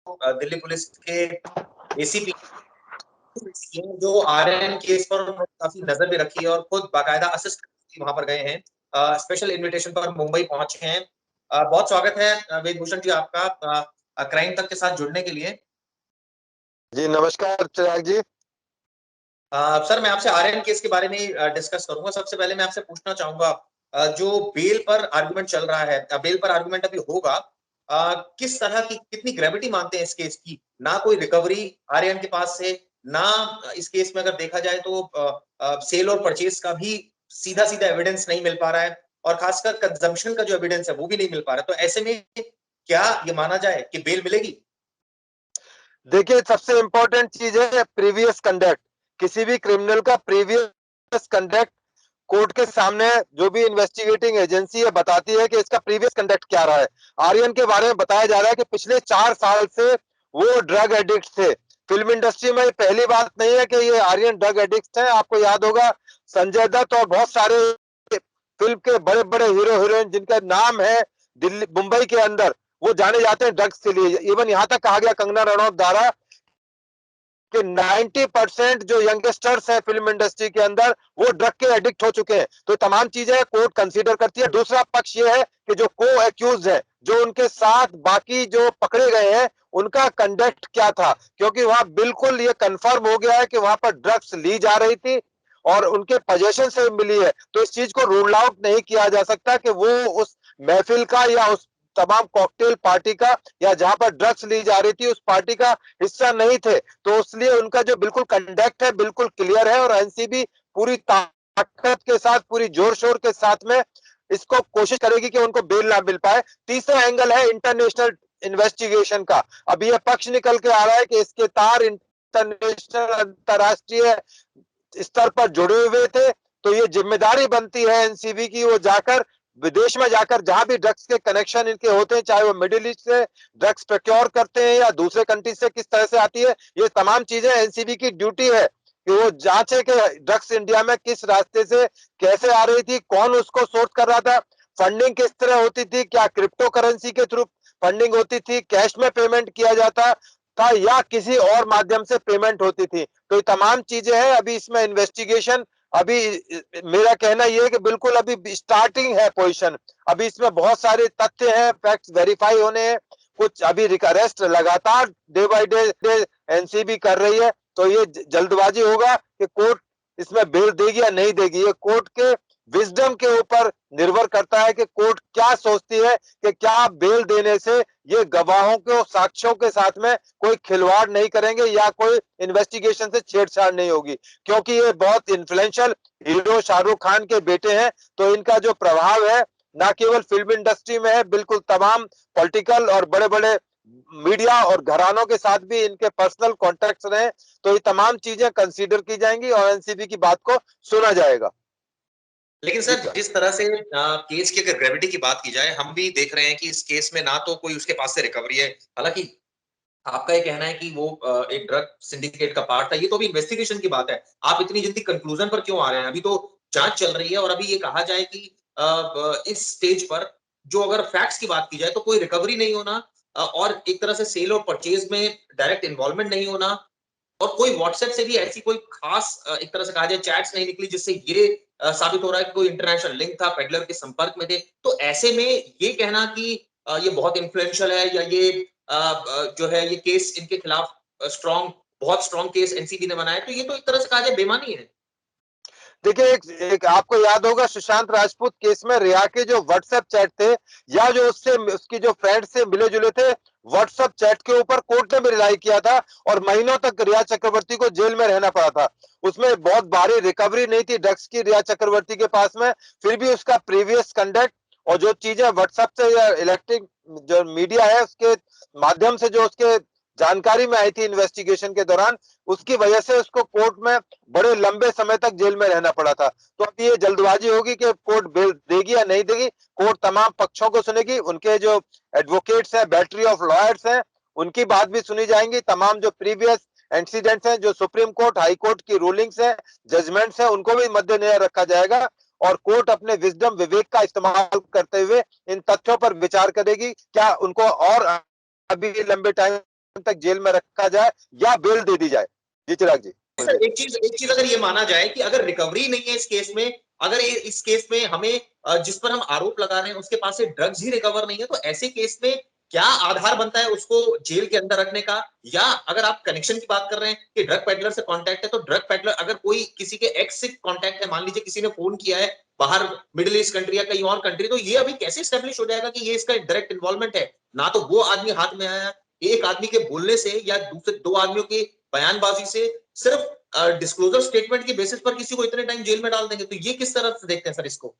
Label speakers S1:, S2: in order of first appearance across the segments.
S1: Delhi police के ACP जो RN case पर उन्होंने काफी नजर भी रखी है और खुद बाकायदा असिस्ट वहां पर गए हैं, स्पेशल इनविटेशन पर मुंबई पहुंचे हैं। बहुत स्वागत है वेदभूषण जी आपका क्राइम तक के साथ जुड़ने के लिए।
S2: जी नमस्कार चिराग जी।
S1: सर मैं आपसे आरएन केस के बारे में डिस्कस करूंगा। सबसे पहले मैं आपसे पूछना चाहूंगा, जो बेल पर आर्गुमेंट चल रहा है, बेल पर आर्गुमेंट अभी होगा, किस तरह की कितनी ग्रेविटी मानते हैं इस केस की? ना कोई रिकवरी आरएन के पास से, ना इस केस में अगर देखा जाए तो सेल और परचेज का भी सीधा सीधा एविडेंस नहीं मिल पा रहा है, और खासकर कंजम्पशन का जो एविडेंस है वो भी नहीं मिल पा रहा है। तो ऐसे में क्या ये माना जाए कि बेल मिलेगी?
S2: देखिए, सबसे इंपॉर्टेंट चीज है प्रीवियस कंडक्ट। किसी भी क्रिमिनल का प्रीवियस कंडक्ट कोर्ट के सामने जो भी इन्वेस्टिगेटिंग एजेंसी है बताती है कि इसका प्रीवियस कंडक्ट क्या रहा है। आर्यन के बारे में बताया जा रहा है कि पिछले 4 साल से वो ड्रग एडिक्ट थे। फिल्म इंडस्ट्री में पहली बात नहीं है कि ये आर्यन ड्रग एडिक्ट है। आपको याद होगा संजय दत्त और बहुत सारे फिल्म के बड़े बड़े हीरो हीरोइन जिनका नाम है दिल्ली मुंबई के अंदर, वो जाने जाते हैं ड्रग्स के लिए। इवन यहां तक कहा गया कंगना रनौत द्वारा कि 90% जो यंगस्टर्स हैं फिल्म इंडस्ट्री के अंदर वो ड्रग के एडिक्ट हो चुके हैं। तो तमाम चीजें कोर्ट कंसीडर करती है। दूसरा पक्ष ये है कि जो को एक्यूज है, जो उनके साथ बाकी जो पकड़े गए हैं, उनका कंडक्ट क्या था, क्योंकि वहां बिल्कुल ये कंफर्म हो गया है कि वहां पर ड्रग्स ली जा रही थी और उनके पोजेशन से मिली है। तो इस चीज को रूल आउट नहीं किया जा सकता कि वो उस महफिल का या उस तमाम कॉकटेल पार्टी का या जहां पर ड्रग्स ली जा रही थी उस पार्टी का हिस्सा नहीं थे। तो इसलिए उनका जो बिल्कुल कंडक्ट है बिल्कुल क्लियर है, और एनसीबी पूरी ताकत के साथ, पूरी जोर शोर के साथ में इसको कोशिश करेगी कि उनको बेल ना मिल पाए। तीसरा एंगल है इंटरनेशनल इन्वेस्टिगेशन का। अब यह पक्ष निकल के आ रहा है कि इसके तार इंटरनेशनल अंतरराष्ट्रीय स्तर पर जुड़े हुए थे। तो ये जिम्मेदारी बनती है एनसीबी की, वो जाकर विदेश में जाकर जहां भी ड्रग्स के कनेक्शन इनके होते हैं, चाहे वो मिडिल ईस्ट से ड्रग्स प्रोक्योर करते हैं या दूसरे कंट्री से किस तरह से आती है, ये तमाम चीजें एनसीबी की ड्यूटी है कि वो जांचे कि ड्रग्स इंडिया में किस रास्ते से कैसे आ रही थी, कौन उसको सोर्स कर रहा था, फंडिंग किस तरह होती थी, क्या क्रिप्टो करेंसी के थ्रू फंडिंग होती थी, कैश में पेमेंट किया जाता था या किसी और माध्यम से पेमेंट होती थी। तो ये तमाम चीजें हैं। अभी इसमें इन्वेस्टिगेशन, अभी मेरा कहना यह है कि बिल्कुल अभी स्टार्टिंग है पोजीशन। अभी इसमें बहुत सारे तथ्य हैं, फैक्ट्स वेरीफाई होने हैं। कुछ अभी अरेस्ट लगातार डे बाय डे एनसीबी कर रही है। तो ये जल्दबाजी होगा कि कोर्ट इसमें बेल देगी या नहीं देगी। ये कोर्ट के विजडम के ऊपर निर्भर करता है कि कोर्ट क्या सोचती है कि क्या बेल देने से ये गवाहों के साक्ष्यों के साथ में कोई खिलवाड़ नहीं करेंगे या कोई इन्वेस्टिगेशन से छेड़छाड़ नहीं होगी। क्योंकि ये बहुत इन्फ्लुएंशियल हीरो शाहरुख खान के बेटे हैं, तो इनका जो प्रभाव है ना केवल फिल्म इंडस्ट्री में है, बिल्कुल तमाम पॉलिटिकल और बड़े बड़े मीडिया और घरानों के साथ भी इनके पर्सनल कॉन्टेक्ट्स रहे। तो ये तमाम चीजें कंसीडर की जाएंगी और एनसीबी की बात को सुना जाएगा।
S1: लेकिन सर जिस तरह से केस की अगर ग्रेविटी की बात की जाए, हम भी देख रहे हैं कि इस केस में ना तो कोई उसके पास से रिकवरी है। हालांकि आपका ये कहना है कि वो एक ड्रग सिंडिकेट का पार्ट था, ये तो अभी इन्वेस्टिगेशन की बात है। आप इतनी जल्दी कंक्लूजन पर क्यों आ रहे हैं? अभी तो जांच चल रही है, और अभी ये कहा जाए कि इस स्टेज पर जो अगर फैक्ट्स की बात की जाए तो कोई रिकवरी नहीं होना, और एक तरह से सेल और परचेज में डायरेक्ट इन्वॉल्वमेंट नहीं होना, और कोई व्हाट्सएप से भी ऐसी कोई खास एक तरह से कहा जाए चैट्स नहीं निकली जिससे ये साबित हो रहा है कि कोई इंटरनेशनल लिंक था, पेडलर के संपर्क में थे। तो ऐसे में ये कहना कि ये बहुत इन्फ्लुएंशियल है, या ये जो है ये केस इनके खिलाफ स्ट्रॉन्ग, बहुत स्ट्रॉन्ग केस एनसीबी ने बनाया, तो ये तो एक तरह से कहा जाए बेमानी है।
S2: देखिए, एक आपको याद होगा सुशांत राजपूत केस में रिया के जो व्हाट्सएप चैट थे या जो उससे उसकी जो फ्रेंड से मिले जुले थे, व्हाट्सएप चैट के ऊपर कोर्ट ने भी रिलाई किया था और महीनों तक रिया चक्रवर्ती को जेल में रहना पड़ा था। उसमें बहुत भारी रिकवरी नहीं थी ड्रग्स की रिया चक्रवर्ती के पास में, फिर भी उसका प्रीवियस कंडक्ट और जो चीजें व्हाट्सएप से या इलेक्ट्रिक जो मीडिया है उसके माध्यम से जो उसके जानकारी में आई थी इन्वेस्टिगेशन के दौरान, उसकी वजह से उसको कोर्ट में बड़े लंबे समय तक जेल में रहना पड़ा था। तो अब ये जल्दबाजी होगी कि कोर्ट बेल देगी या नहीं देगी। कोर्ट तमाम पक्षों को सुनेगी, उनके जो एडवोकेट्स हैं, बैटरी ऑफ लॉयर्स हैं, उनकी बात भी सुनी जाएंगी। तमाम जो प्रीवियस इंसिडेंट्स हैं, जो सुप्रीम कोर्ट, हाई कोर्ट की रूलिंग्स हैं, जजमेंट्स हैं, उनको भी मद्देनजर रखा जाएगा। और कोर्ट अपने विजडम, विवेक का इस्तेमाल करते हुए इन तथ्यों पर विचार करेगी। क्या उनको और अभी लंबे टाइम तक जेल में रखा जाए या बेल दे दी जाए। जी चिराग जी।
S1: सर एक चीज अगर ये माना जाए कि अगर रिकवरी नहीं है इस केस में, अगर इस केस में हमें जिस पर हम आरोप लगा रहे हैं उसके पास से ड्रग्स ही रिकवर नहीं है, तो ऐसे केस में क्या आधार बनता है उसको जेल के अंदर रखने का? या अगर आप कनेक्शन की बात कर रहे हैं कि ड्रग पेडलर से कांटेक्ट है, तो ड्रग पेडलर अगर कोई किसी के एक्स से कांटेक्ट है, मान लीजिए किसी ने फोन किया है बाहर मिडिल ईस्ट कंट्री या कहीं और कंट्री, तो ये अभी कैसे स्टेब्लिश हो जाएगा कि ये इसका डायरेक्ट इन्वॉल्वमेंट है? ना तो वो आदमी हाथ में आया, एक आदमी के बोलने से या दूसरे दो आदमियों की बयानबाजी से सिर्फ डिस्क्लोजर स्टेटमेंट की बेसिस पर किसी को इतने टाइम जेल में डाल देंगे, तो ये किस तरह से देखते हैं सर इसको?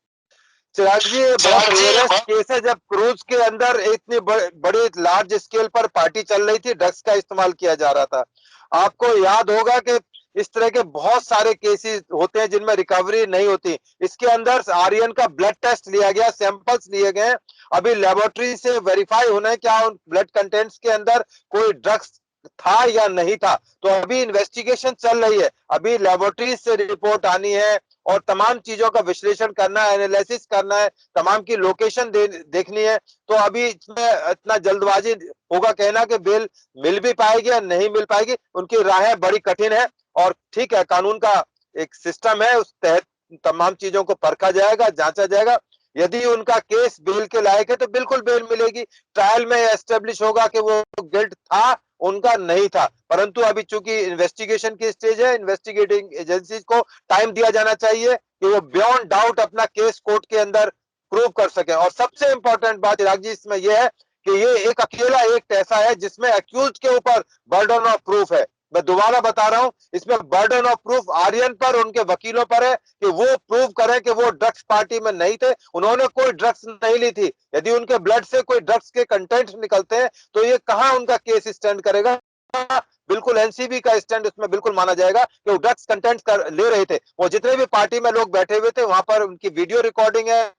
S2: चिराग जी ये बहुत रेयरेस्ट केस है जब क्रूज के अंदर इतनी बड़ी लार्ज स्केल पर पार्टी चल रही थी, ड्रग्स का इस्तेमाल किया जा रहा था। आपको याद होगा कि इस तरह के बहुत सारे केसेस होते हैं जिनमें रिकवरी नहीं होती। इसके अंदर आर्यन का ब्लड टेस्ट लिया गया, सैंपल्स लिए गए, अभी लेबोरेटरी से वेरीफाई होना है क्या उन ब्लड कंटेंट्स के अंदर कोई ड्रग्स था या नहीं था। तो अभी इन्वेस्टिगेशन चल रही है, अभी लेबोरेटरी से रिपोर्ट आनी है और तमाम चीजों का विश्लेषण करना है, एनालिसिस करना है, तमाम की लोकेशन देखनी है। तो अभी इसमें इतना जल्दबाजी होगा कहना कि बेल मिल भी पाएगी या नहीं मिल पाएगी, उनकी राहें बड़ी कठिन है। और ठीक है, कानून का एक सिस्टम है, उस तहत तमाम चीजों को परखा जाएगा, जांचा जाएगा। यदि उनका केस बेल के लायक है तो बिल्कुल बेल मिलेगी। ट्रायल में एस्टेब्लिश होगा कि वो गिल्ट था, उनका नहीं था। परंतु अभी चूंकि इन्वेस्टिगेशन की स्टेज है, इन्वेस्टिगेटिंग एजेंसीज को टाइम दिया जाना चाहिए कि वो बियॉन्ड डाउट अपना केस कोर्ट के अंदर प्रूव कर सके। और सबसे इंपॉर्टेंट बात चिराग जी इसमें यह है कि ये एक अकेला एक ऐसा है जिसमें अक्यूज के ऊपर बर्डन ऑफ प्रूफ है। मैं दोबारा बता रहा हूं, इसमें बर्डन ऑफ प्रूफ आर्यन पर, उनके वकीलों पर है कि वो प्रूव करें कि वो ड्रग्स पार्टी में नहीं थे, उन्होंने कोई ड्रग्स नहीं ली थी। यदि उनके ब्लड से कोई ड्रग्स के कंटेंट निकलते हैं तो ये कहां उनका केस स्टैंड करेगा। बिल्कुल एनसीबी का स्टैंड उसमें बिल्कुल माना जाएगा कि वो ड्रग्स कंटेंट ले रहे थे। वो जितने भी पार्टी में लोग बैठे हुए थे वहां पर उनकी वीडियो रिकॉर्डिंग है,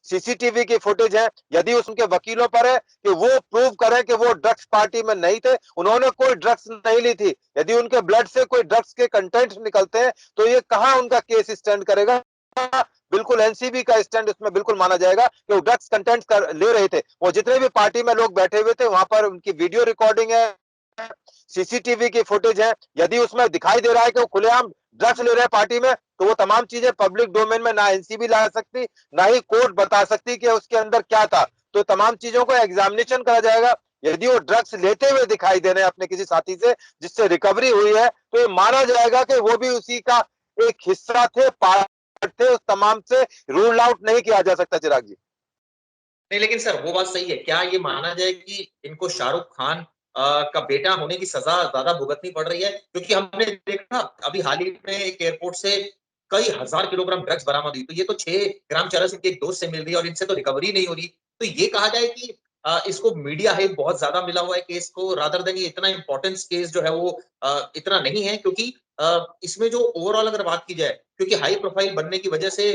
S2: सीसीटीवी की फुटेज है। यदि उनके वकीलों पर है कि वो प्रूव करें कि वो ड्रग्स पार्टी में नहीं थे, उन्होंने कोई ड्रग्स नहीं ली थी, यदि उनके ब्लड से कोई ड्रग्स के कंटेंट निकलते हैं तो ये कहां उनका केस स्टैंड करेगा। बिल्कुल एनसीबी का स्टैंड उसमें बिल्कुल माना जाएगा कि वो ड्रग्स कंटेंट ले रहे थे। वो जितने भी पार्टी में लोग बैठे हुए थे वहां पर उनकी वीडियो रिकॉर्डिंग है, सीसीटीवी की फुटेज है। यदि उसमें दिखाई दे रहा है कि वो खुलेआम ड्रग्स ले रहे हैं पार्टी में, तो वो तमाम चीजें पब्लिक डोमेन में ना एनसीबी ला सकती, ना ही कोर्ट बता सकती कि उसके अंदर क्या था। तो तमाम चीजों को एग्जामिनेशन करा जाएगा। यदि वो ड्रग्स लेते हुए दिखाई दे रहे हैं अपने किसी साथी से जिससे रिकवरी हुई है, तो ये माना जाएगा कि वो भी उसी का एक हिस्सा थे, पार्ट थे। उस तमाम से रूल आउट नहीं किया जा सकता चिराग जी।
S1: नहीं, लेकिन सर वो बात सही है। क्या ये माना जाए कि इनको शाहरुख खान का बेटा होने की सजा ज़्यादा भुगतनी पड़ रही है? क्योंकि हमने देखा अभी हाल ही में एक एयरपोर्ट से कई हज़ार किलोग्राम ड्रग्स बरामद हुई। तो ये तो 6 ग्राम चरस इनके एक दोस्त से मिल रही है और इनसे तो रिकवरी नहीं हो रही। तो ये कहा जाए कि इसको मीडिया हाइप बहुत ज़्यादा मिला हुआ है केस को, रादर देन ये इतना इम्पोर्टेंस केस जो है वो इतना नहीं है, क्योंकि इसमें जो ओवरऑल अगर बात की जाए, क्योंकि हाई प्रोफाइल बनने की वजह से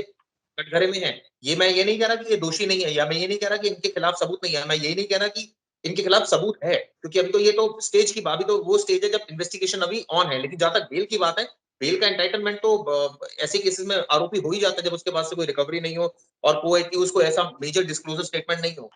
S1: कटघरे में है। मैं ये नहीं कह रहा कि ये दोषी नहीं है, या मैं ये नहीं कह रहा कि इनके खिलाफ सबूत नहीं है। मैं ये नहीं कह रहा कि इनके खिलाफ सबूत है, क्योंकि अभी तो ये तो स्टेज की अभी तो वो स्टेज है जब इन्वेस्टिगेशन अभी ऑन है। लेकिन जहाँ तक बेल की बात है, बेल का एंटाइटलमेंट तो ऐसे केसेस में आरोपी हो ही जाता है जब उसके पास से कोई रिकवरी नहीं हो और कोई कि उसको ऐसा मेजर डिस्क्लोजर स्टेटमेंट नहीं हो।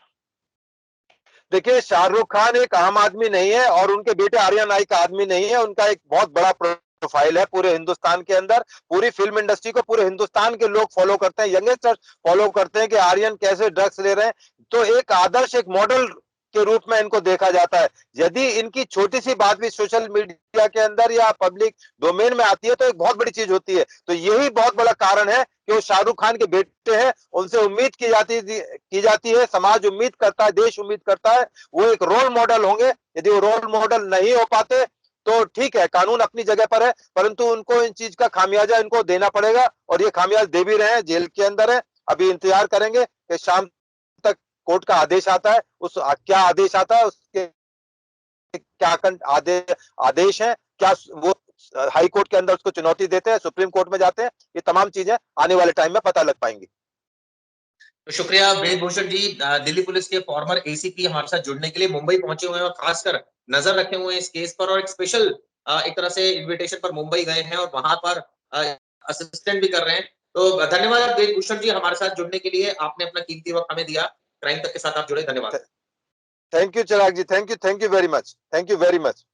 S2: देखिए शाहरुख खान एक आम आदमी नहीं है और उनके बेटे आर्यन नाइक आदमी नहीं है। उनका एक बहुत बड़ा प्रोफाइल है पूरे हिंदुस्तान के अंदर। पूरी फिल्म इंडस्ट्री को पूरे हिंदुस्तान के लोग फॉलो करते हैं, यंगस्टर्स फॉलो करते हैं कि आर्यन कैसे ड्रग्स ले रहे हैं। तो एक आदर्श, एक मॉडल के रूप में इनको देखा जाता है। यदि इनकी छोटी सी बात भी सोशल मीडिया के अंदर या पब्लिक डोमेन में आती है तो एक बहुत बड़ी चीज होती है। तो यही बहुत बड़ा कारण है कि वो शाहरुख खान के बेटे हैं, उनसे उम्मीद की जाती है, समाज उम्मीद करता है, देश उम्मीद करता है वो एक रोल मॉडल होंगे। यदि वो रोल मॉडल नहीं हो पाते तो ठीक है, कानून अपनी जगह पर है, परंतु उनको इन चीज का खामियाजा इनको देना पड़ेगा और ये खामियाजा दे भी रहे हैं, जेल के अंदर है। अभी इंतजार करेंगे कि शाम तक कोर्ट का आदेश आता है, उस क्या आदेश आता है, उसके क्या आदेश है, क्या वो हाई कोर्ट के अंदर उसको चुनौती देते हैं, सुप्रीम कोर्ट में जाते हैं, ये तमाम चीजें आने वाले टाइम में पता लग पाएंगी।
S1: तो शुक्रिया ब्रिजभूषण जी, दिल्ली पुलिस के फॉर्मर एसीपी हमारे साथ जुड़ने के लिए मुंबई पहुंचे हुए हैं और खासकर नजर रखे हुए हैं इस केस पर, और एक स्पेशल एक तरह से इन्विटेशन पर मुंबई गए हैं और वहां पर असिस्टेंट भी कर रहे हैं। तो धन्यवाद ब्रिजभूषण जी हमारे साथ जुड़ने के लिए, आपने अपना कीमती वक्त हमें दिया। क्राइम तक के साथ आप जुड़े, धन्यवाद।
S2: Thank you Chirag ji, thank you very much, thank you very much.